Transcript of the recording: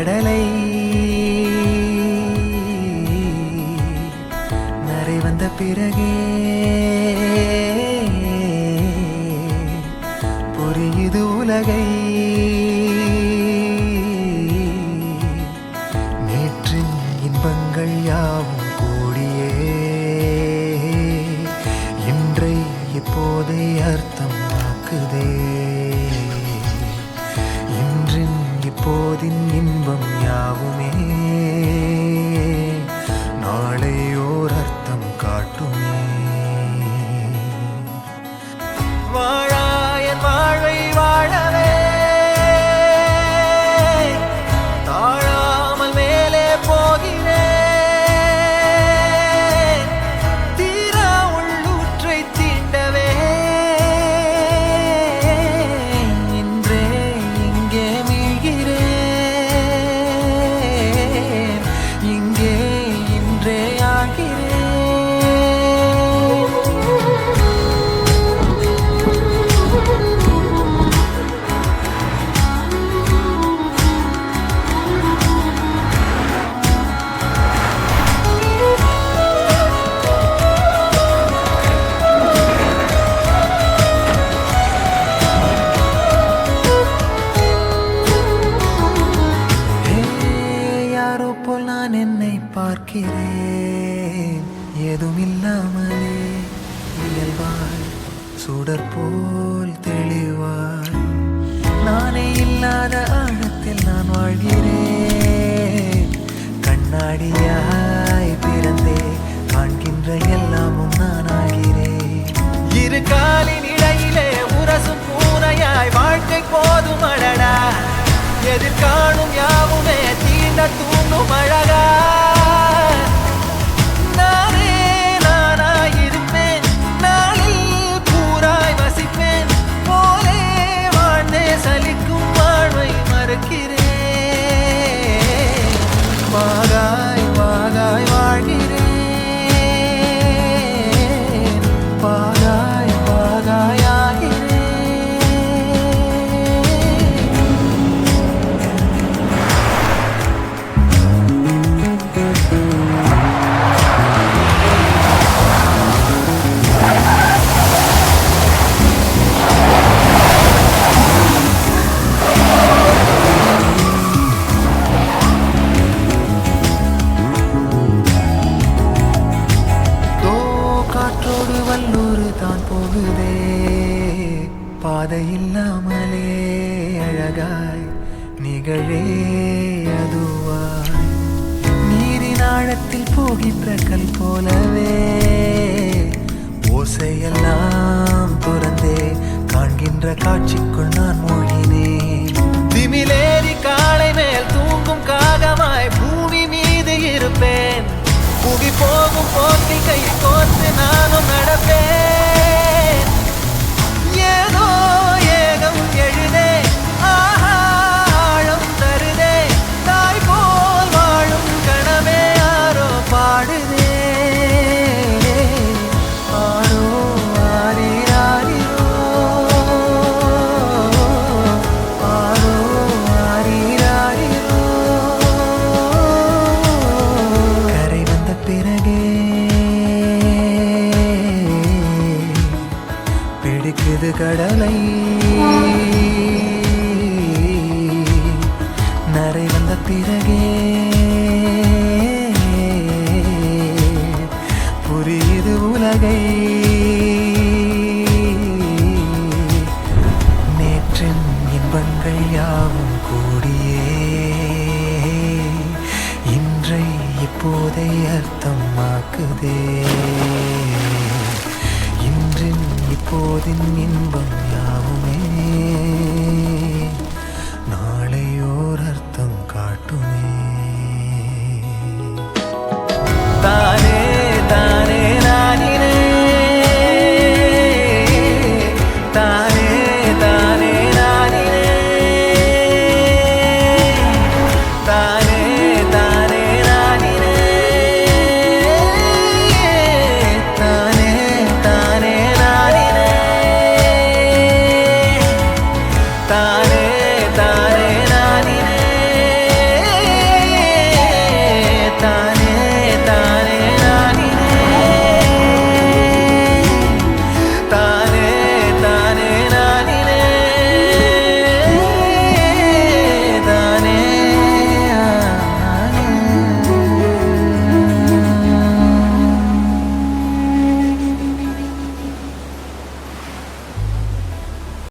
கடலை நரை வந்த பிறகே புரியுது உலகை. நேற்றின் இன்பங்கள் யாவும் கூடியே இன்றை இப்போதை அர்த்தமாக்குதே. இன்றின் இப்போதின் இன்பம் யாவுமே நாளை ஓர் அர்த்தம் காட்டுமே. வாழாயன் வாழ்வை வாழவே தாழாமல் மேலே போகிறேன். தீரா உள்ளூற்றை தீண்டவே இன்றே இங்கே மீழ்கிறேன். இங்கே இன்றே ஆகிறேன். யாரோ போல் நான் என்னை பார்க்கிறேன். ஏதுமில்லாமலே இயல்பாய் சுடர் போல் தெளிவாய் நானே இல்லாத ஆழத்தில் நான் வாழ்கிறேன். கண்ணாடியாய் பிறந்தே காண்கின்ற எல்லாமும் நான் ஆகிறேன். இரு காலின் இடையிலே உரசும் பூனையாய் வாழ்க்கை போதும் அடடா. எதிர்காணும் யாவுமே தீண்ட தூண்டும் அழகா. நானே நானாயிருப்பேன். நாளில் கூறாய் வசிப்பேன். போலே வாழ்ந்தே சலிக்கும் வாழ்வை மறுக்கிறேன். வாகாய் வாகாய் வாழ்கிறேன். வாகாய் வாகாய் ஆகிறேன். காற்றோடு வல்லூர் தான் போகுதே. பாதை இல்லாமலே அழகாய் நிகழே அதுவாய் நீரின் ஆழத்தில் போகின்ற கல் போலவே ஓசையெல்லாம் துறந்தே காண்கின்ற காட்சிக்குள் நான் மூழ்கினேன். திமிலேறி காலை மேல் தூங்கும் காகமாய் பூமி மீது இருப்பேன். புவி போகும் போக்கில் கை கோர்த்து நானும் நடப்பேன். ஏதோ ஏகம் எழுதே ஆஹா ஆழம் தருதே. தாய் போல் வாழும் கணமே யாரோ பாடுதே. ஆரோ ஆரீராரிரோ ஆரோ ஆரீராரிரோ. கரை வந்த பிறகே பிடிக்குது கடலை. நரை வந்த பிறகே புரியுது உலகை. நேற்றின் இன்பங்கள் யாவும் கூடியே இன்றை இப்போதை அர்த்தமாக்குதே. இன்றின் இப்போதின் இன்பம் யாவுமே